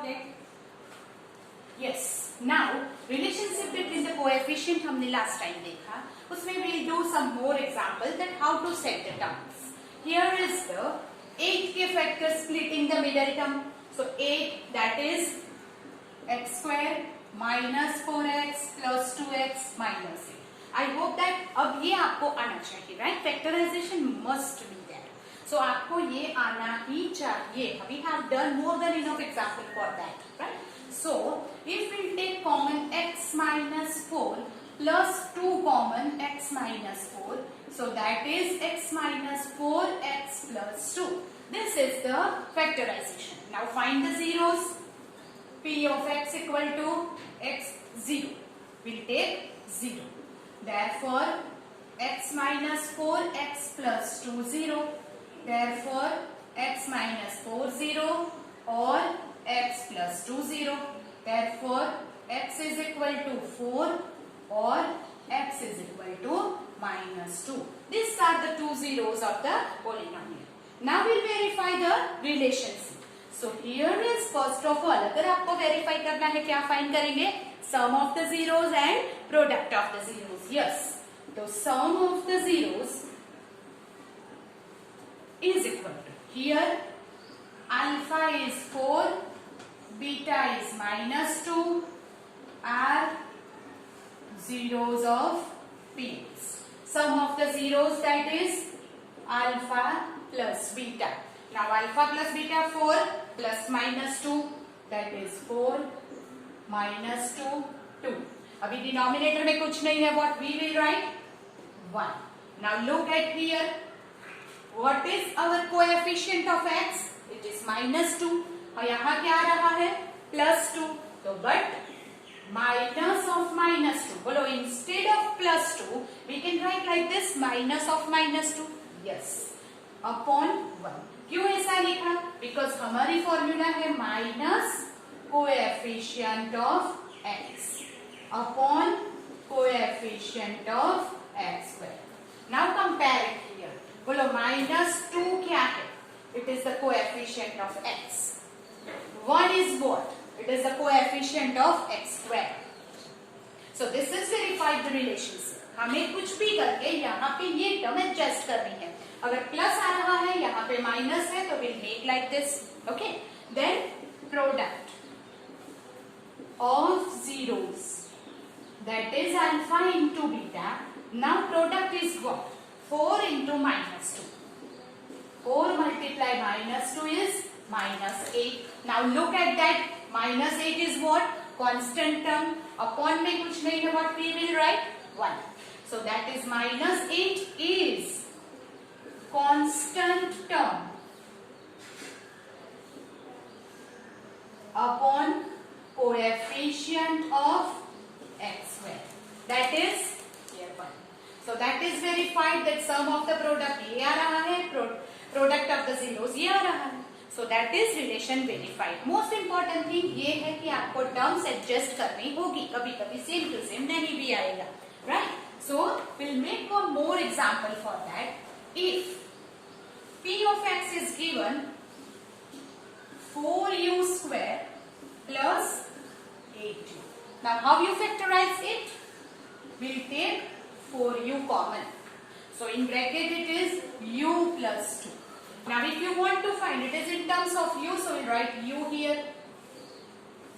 it? Yes. Now relationship between the coefficient हमने last time देखा, उसमें we'll do some more example that how to set the terms. Here is the 8 के factor splitting the middle term. So 8 that is x square minus 4x plus 2x minus 8. I hope that अब ये आपको आना चाहिए, right? Factorization must be there. So आपको ये आना ही चाहिए. We have done more than enough example for that, right? So if we take common x minus 4 plus 2 common x minus 4, so that is x minus 4x plus 2. This is the factorization. Now find the zeros. P of x equal to x 0. We'll take 0. Therefore x minus 4x plus 2 0. Therefore x minus 4 0 or x plus 2 0. Therefore x is equal to 4 or x is equal to minus 2. These are the two zeros of the polynomial. Now we'll verify the relationship. So here is first of all, अगर आपको verify करना है क्या find करेंगे? Sum of the zeros and product of the zeros. Yes. The sum of the zeros is equal to, here alpha is 4, beta is minus 2 are zeros of px. Sum of the zeros that is alpha plus beta. Now alpha plus beta 4 plus minus 2 that is 4 minus 2 2. अभी denominator में कुछ नहीं है. What we will write? 1. Now look at here. What is our coefficient of x? It is minus 2. और यहाँ क्या आ रहा है? Plus 2. तो but minus of minus 2. बोलो instead of plus 2 we can write like this minus of minus 2. Yes. Upon 1. क्यों ऐसा लिखा? Because हमारी फॉर्मूला है minus coefficient of x upon coefficient of x square. Now compare it here. बोलो minus 2 क्या है? It is the coefficient of x. 1 is what? It is the coefficient of x square. So this is verified the relationship. हमें कुछ भी करके यहाँ पे ये टर्म एडजस्ट करनी है. अगर प्लस आ रहा है यहाँ पे माइनस है तो we'll make like this. Okay. Then product of zeros that is alpha into beta. Now product is what? 4 into minus 2. 4 multiply minus 2 is minus 8. Now look at that. Minus 8 is what? Constant term. Upon में कुछ नहीं है. What we will write? 1. So that is minus 8 is constant term upon coefficient of x square. That is here 1. So that is verified that sum of the product ये आ रहा है, product of the zeros ये आ रहा है. So that is relation verified. Most important thing ये है कि आपको terms adjust करनी होगी. कभी-कभी same to same नहीं भी आएगा, right? So we'll make one more example for that. If p of x is given 4u square plus 8u. Now how you factorize it? We'll take 4u common. So in bracket it is u plus 2. Now if you want to find it is in terms of u, so we'll write u here.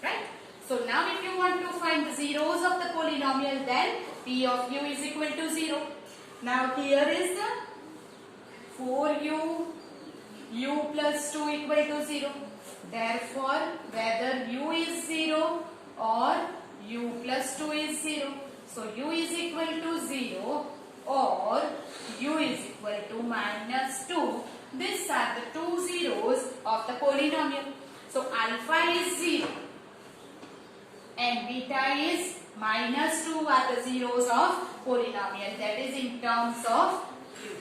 Right? So now if you want to find the zeros of the polynomial, then p of u is equal to 0. Now here is the 4u, u plus 2 equal to 0. Therefore, whether u is 0 or u plus 2 is 0. So u is equal to 0 or u is equal to minus 2. These are the two zeros of the polynomial. So alpha is 0 and beta is minus 2 are the zeros of polynomial. That is in terms of u.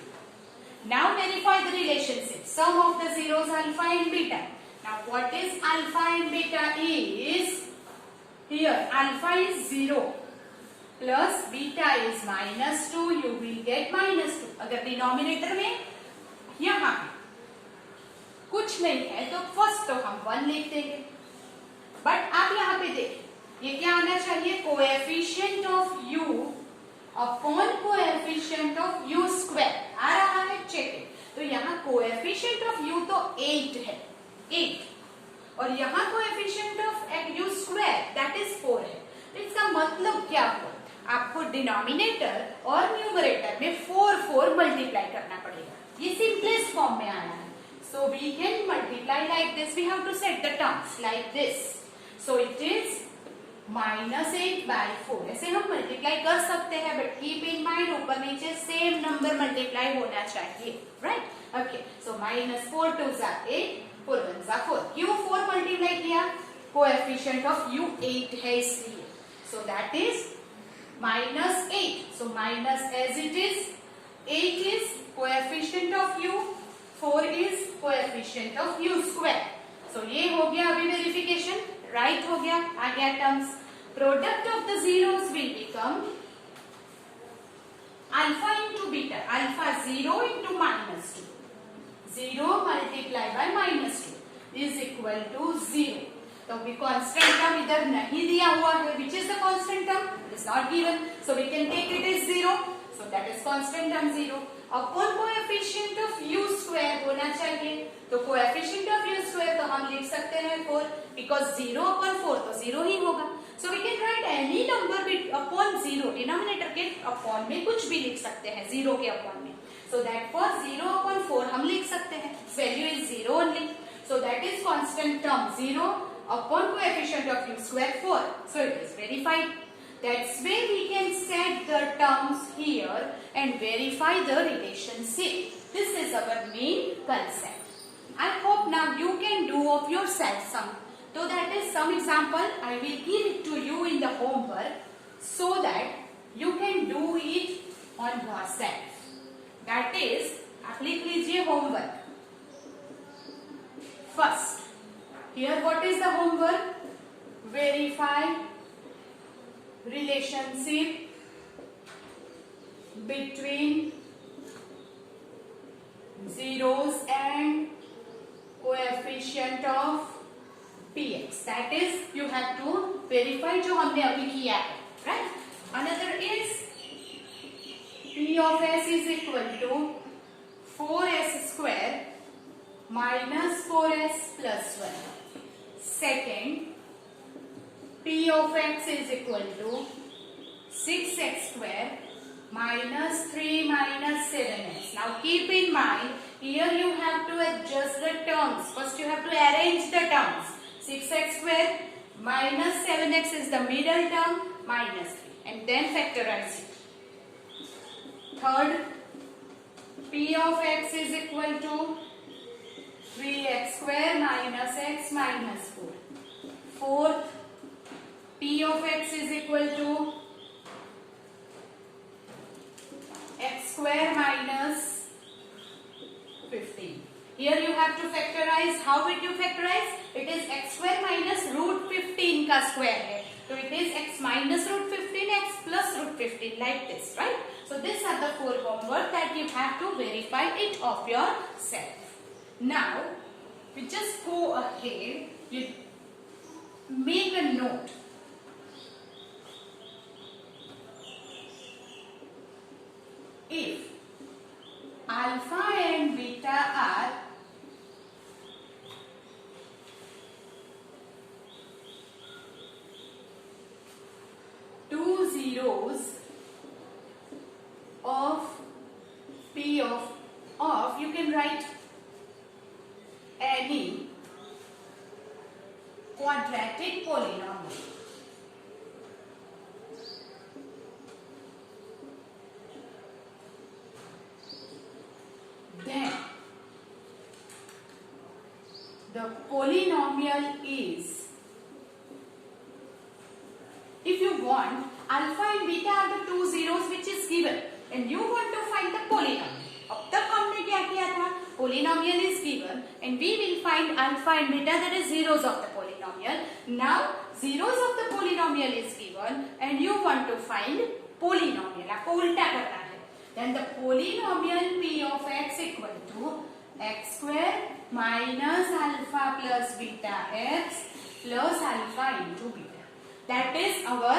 Now verify the relationship. Sum of the zeros alpha and beta. Now what is alpha and beta is, here alpha is 0 plus beta is minus 2, you will get minus 2. अगर denominator में यहाँ कुछ नहीं है तो first तो हम 1 लिख देंगे. बट आप यहाँ पे देखिए ये क्या आना चाहिए, coefficient of u upon coefficient of u square आ रहा है, चेक। तो यहाँ कोएफिशिएंट ऑफ u तो 8 है, 8, और यहाँ coefficient of u square that is 4 है। तो इसका मतलब क्या हुआ, आपको डिनोमिनेटर और न्यूमरेटर में 4 मल्टीप्लाई करना पड़ेगा। ये सिंपलेस्ट फॉर्म में आया है। So we can multiply like this. We have to set the terms like this. So it is -8/4. ऐसे हम मल्टीप्लाई कर सकते हैं, बट कीप इन माइंड ऊपर नीचे सेम नंबर मल्टीप्लाई होना चाहिए, right? Okay, so -4 2s are 8, 4 1s are 4. क्यों 4 मल्टीप्लाई किया? कोएफिशिएंट ऑफ u 8 है इसलिए. So that is -8. So minus as it is, 8 is coefficient of u, 4 is coefficient of u square. So ये हो गया अभी वेरिफिकेशन, राइट हो गया, आ गया terms. Product of the zeros will become alpha into beta, alpha 0 into -2, 0 multiply by -2 is equal to 0. तो अभी कांस्टेंट टर्म इधर नहीं दिया हुआ है, which is the constant term, it is not given, so we can take it is 0. So that is constant term 0 upon coefficient of u square होना चाहिए. तो कोएफिशिएंट ऑफ u स्क्वायर तो हम लिख सकते हैं 4, बिकॉज 0 अपॉन 4 तो 0 ही होगा. So we can write any number with upon 0, denominator के अपॉन में कुछ भी लिख सकते हैं 0 के अपॉन में. सो दैट फॉर 0 अपॉन 4 हम लिख सकते हैं, value is 0 only. So that is constant term 0 upon coefficient of u square 4. So it is verified. That's where we can set the terms here and verify the relationship. This is our main concept. I hope now you can do of yourself some. So that is some example. I will give it to you in the homework so that you can do it on yourself. That is, आप लिख लीजिए homework. First, here what is the homework? Verify relationship between zeros and coefficient of px. That is, you have to verify जो हमने अभी किया है, right? Another is p of s is equal to 4s square minus 4s plus 1. Second, p of x is equal to 6x square minus 3 minus 7x. Now keep in mind, here you have to adjust the terms. First you have to arrange the terms. 6x square minus 7x is the middle term, minus 3, and then factorize it. Third, p of x is equal to 3x square minus x minus 4. Fourth, p of x is equal to x square minus 15. Here you have to factorize. How will you factorize? It is x square minus root 15 का square है. So it is x minus root 15, x plus root 15 like this, right? So these are the 4 homework that you have to verify it of yourself. Now, we just go ahead, you make a note. If alpha and beta are two zeros of p of you can write any quadratic polynomial. Then the polynomial is, if you want, alpha and beta are the two zeros which is given and you want to find the polynomial. अब तक हमने क्या किया था? Polynomial is given and we will find alpha and beta, that is zeros of the polynomial. Now zeros of the polynomial is given and you want to find polynomial. आपको उल्टा करना है. Then the polynomial p of x equal to x square minus alpha plus beta x plus alpha into beta. That is our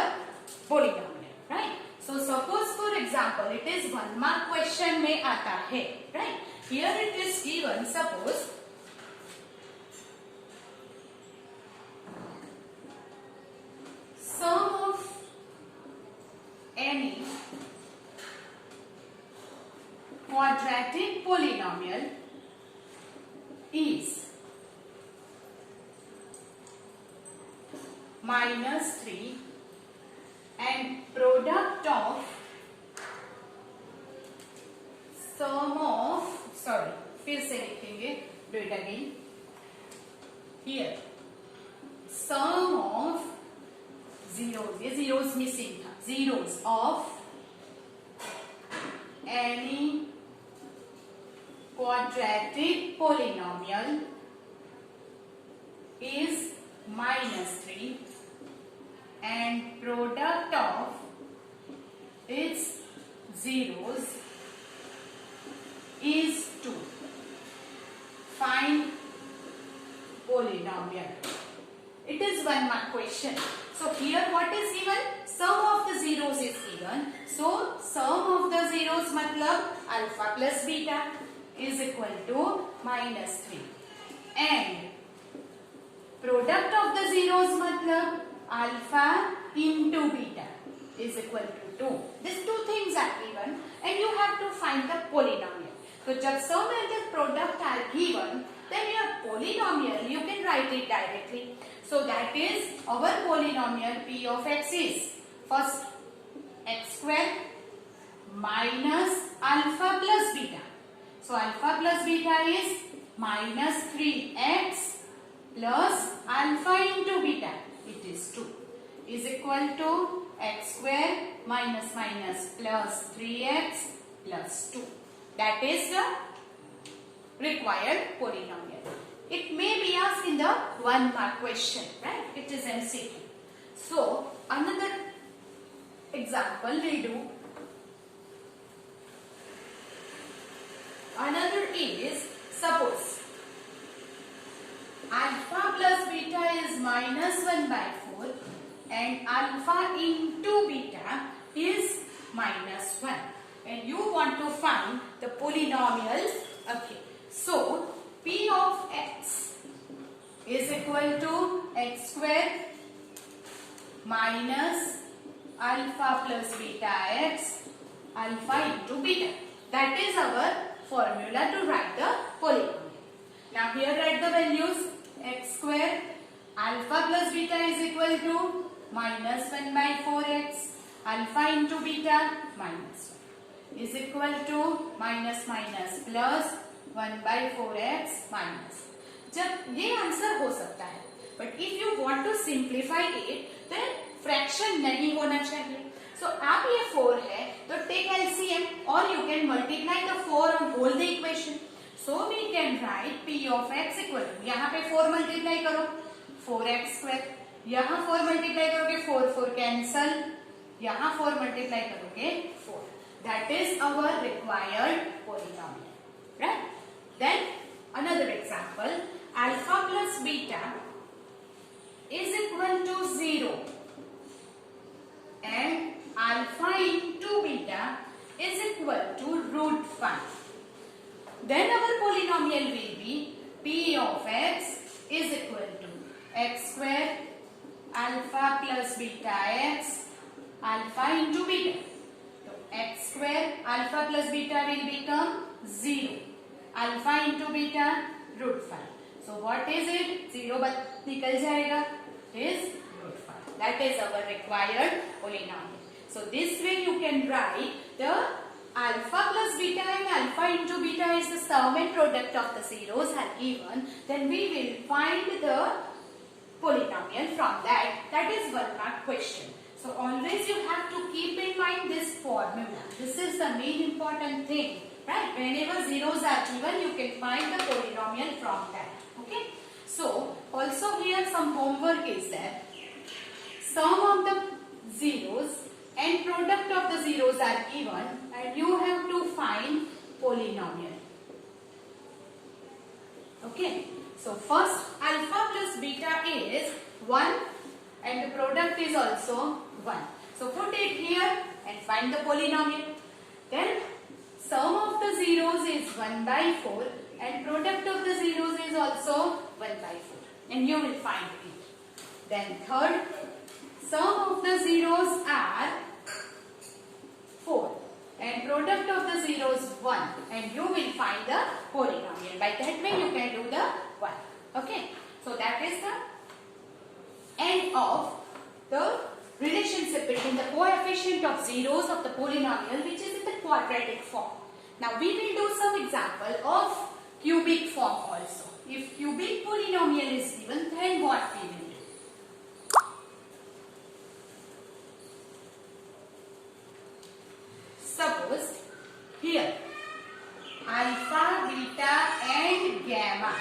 polynomial, right? So suppose for example it is 1 mark question में आता है, right? Here it is given, suppose sum of any quadratic polynomial is -3 and product of sum of, sorry फिर से लिखेंगे, do it again. Here sum of zeros, ये zeros missing था, zeros of any quadratic polynomial is -3 and product of its zeros is 2. Find polynomial. It is 1 mark question. So here what is given? Sum of the zeros is given. So sum of the zeros matlab alpha plus beta is equal to -3 and product of the zeros matlab alpha into beta is equal to 2. These two things are given and you have to find the polynomial. So जब sum and the product are given, then your polynomial you can write it directly. So that is our polynomial p of x is first x square minus alpha plus beta. So alpha plus beta is minus 3x plus alpha into beta, it is 2, is equal to x square minus minus plus 3x plus 2. That is the required polynomial. It may be asked in the 1 mark question, right? It is MCQ. So another example we do. Another is, suppose alpha plus beta is -1/4 and alpha into beta is -1 and you want to find the polynomial. Okay, so p of x is equal to x square minus alpha plus beta x alpha into beta. That is our formula to write the polynomial. Now here write the values. X square alpha plus beta is equal to -1/4x alpha into beta -1 is equal to minus minus plus 1/4x minus. जब ये answer हो सकता है, but if you want to simplify it then fraction नहीं होना चाहिए. So आप ये 4 है तो टेक एलसीएम और यू कैन मल्टीप्लाई द 4 और whole the equation. So we can write p of x equal to, यहाँ पे 4 मल्टीप्लाई करो 4x स्क्वायर, यहाँ 4 मल्टीप्लाई करोगे 4 कैंसल, यहाँ 4 मल्टीप्लाई करोगे 4. That is our required polynomial, right? Then another example, alpha plus beta is equal to 0 and alpha into beta is equal to √5. Then our polynomial will be p of x is equal to x square alpha plus beta x alpha into beta. So x square alpha plus beta will become 0. Alpha into beta √5. So what is it? 0 निकल जाएगा. Is √5. That is our required polynomial. So this way you can write the alpha plus beta and alpha into beta is the sum and product of the zeros are given. Then we will find the polynomial from that. That is 1 mark question. So always you have to keep in mind this formula. This is the main important thing, right? Whenever zeros are given, you can find the polynomial from that. Okay. So also here some homework is there. Sum of the zeros and product of the zeros are given and you have to find polynomial. Okay. So first alpha plus beta is 1 and the product is also 1. So put it here and find the polynomial. Then sum of the zeros is 1 by 4 and product of the zeros is also 1 by 4, and you will find it. Then third, sum of the zeros are 4 and product of the zeros 1, and you will find the polynomial. By that way you can do the 1. Okay, so that is the end of the relationship between the coefficient of zeros of the polynomial, which is in the quadratic form. Now we will do some example of cubic form also. If cubic polynomial is given, then what we will do? Suppose here alpha, beta and gamma,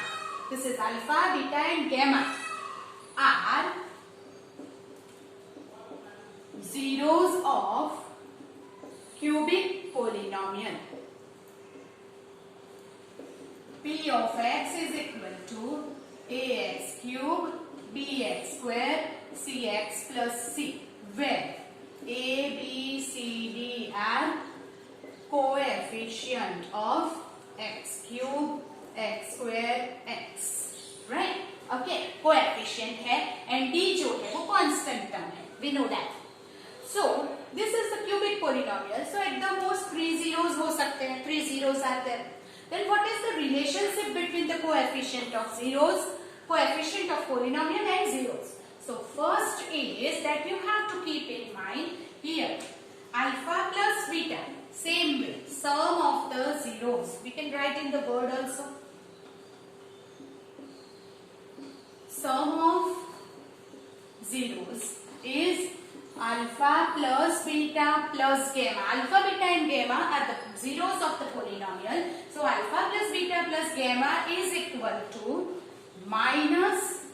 this is alpha, beta and gamma, are zeros of cubic polynomial. P of x is equal to ax cube bx square cx plus c, where a, b, c, d are coefficient of x cube, x square, x, right? Okay, coefficient है and d जो है वो constant term है, we know that. So this is the cubic polynomial. So at the most 3 zeros हो सकते हैं, 3 zeros are there. Then what is the relationship between the coefficient of zeros, coefficient of polynomial and zeros? So first is that you have to keep in mind here alpha plus beta, same way, sum of the zeros. We can write in the word also. Sum of zeros is alpha plus beta plus gamma. Alpha, beta and gamma are the zeros of the polynomial. So alpha plus beta plus gamma is equal to minus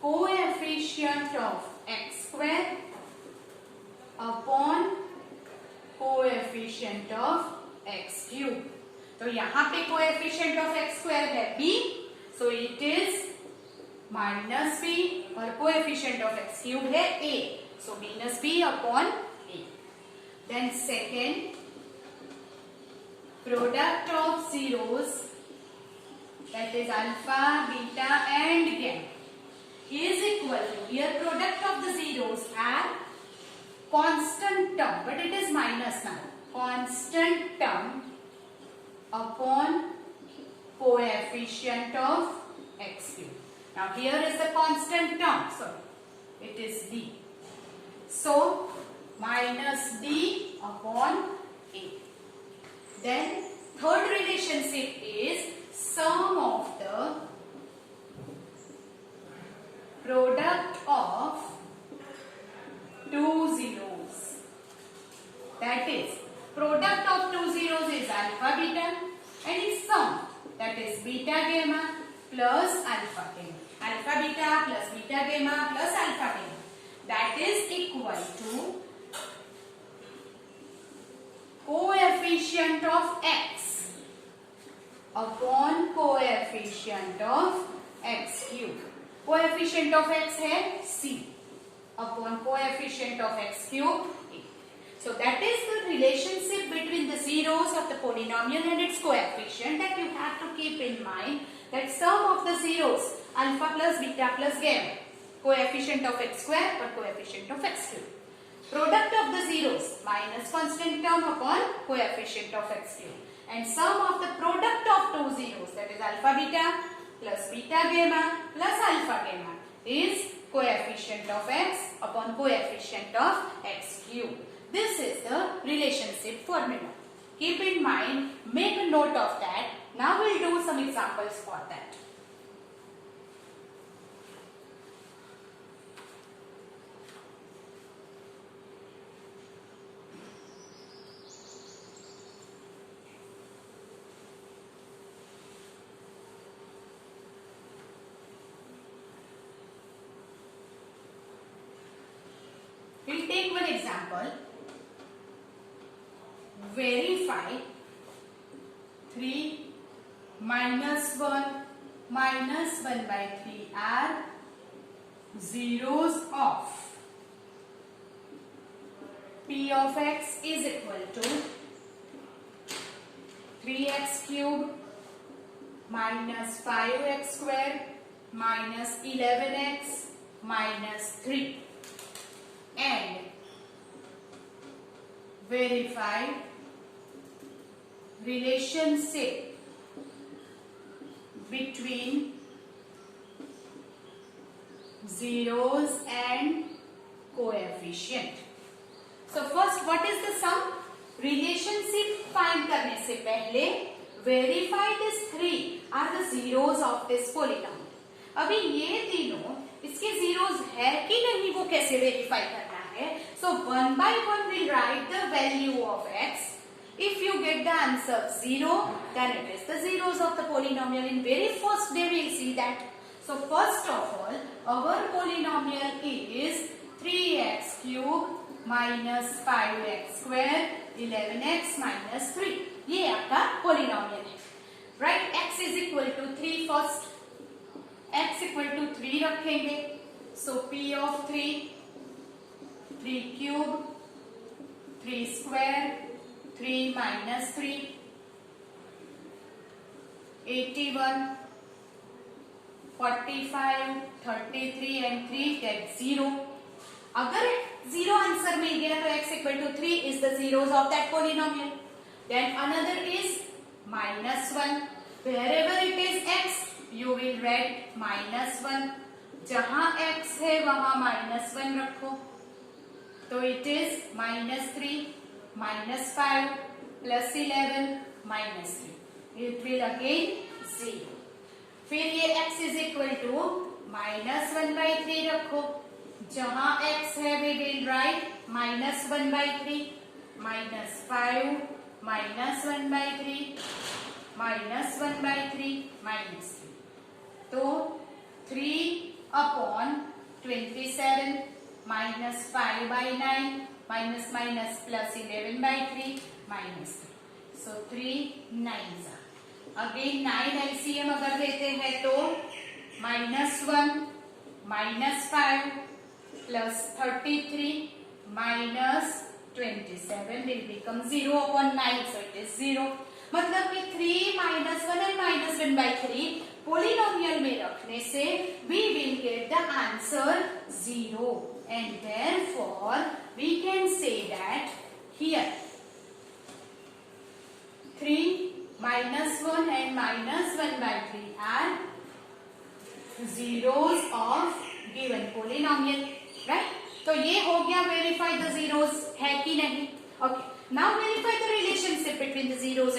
coefficient of x square upon coefficient of x cube. तो यहाँ पे coefficient of x square है b, so it is minus b, और coefficient of x cube है a, so minus b upon a. Then second, product of zeros, that is alpha, beta and gamma, is equal to, here product of the zeros are constant term, but it is minus now, constant term upon coefficient of x cube. Now here is the constant term, so it is d. So minus d upon a. Then third relationship is sum of the product of two zeros. That is, product of two zeros is alpha beta and its sum, that is beta gamma plus alpha gamma. Alpha beta plus beta gamma plus alpha gamma. That is equal to coefficient of x upon coefficient of x cube. Coefficient of x है c upon coefficient of x cube a. So that is the relationship between the zeros of the polynomial and its coefficient, that you have to keep in mind that sum of the zeros alpha plus beta plus gamma, coefficient of x square or coefficient of x cube. Product of the zeros minus constant term upon coefficient of x cube, and sum of the product of two zeros, that is alpha beta plus beta gamma plus alpha gamma, is coefficient of x upon coefficient of x cube. This is the relationship formula. Keep in mind, make a note of that. Now we'll do some examples for that. We'll take one example. Verify 3 minus 1 minus 1 by 3 are zeros of p of x is equal to 3x cube minus 5x square minus 11x minus 3, and verify relationship between zeros and coefficient. So first, what is the sum? Relationship find करने से पहले verify these three are the zeros of this polynomial. अभी ये तीनों इसके zeros है कि नहीं वो कैसे verify करना है? So one by one we'll write the value of x. If you get the answer 0, then it is the zeros of the polynomial. In very first day we'll see that. So first of all, our polynomial is 3x cube minus 5x square 11x minus 3. ये आपका polynomial है. Right? X is equal to 3 first. X equal to 3 रखेंगे. So P of 3, 3 cube, 3 square, 3 minus 3, 81, 45, 33 and 3 get 0. अगर 0 answer मिल गया तो x equal to 3 is the zeros of that polynomial. Then another is minus 1. Wherever it is x, you will write minus 1. जहां x है वहां minus 1 रखो. तो it is minus 3, minus 5, plus 11, minus 3. It will again 0. फिर ये x is equal to minus 1 by 3 रखो. जहां x है we will write minus 1 by 3, minus 5, minus 1 by 3, minus 1 by 3, minus 3. तो 3 upon 27 minus 5 by 9 minus minus plus 11 by 3 minus 3. So 3 9s are. Again 9 LCM अगर देते हैं तो minus 1 minus 5 plus 33 minus 27 will become 0 upon 9, so it is 0. मतलब कि 3 minus 1 and minus 1 by 3 polynomial में रखने से we will get the answer 0, and therefore we can say that here 3 minus 1 and minus 1 by 3 are zeros of given polynomial, right? तो ये हो गया verify the zeros है कि नहीं. Okay, now verify the relationship between the zeros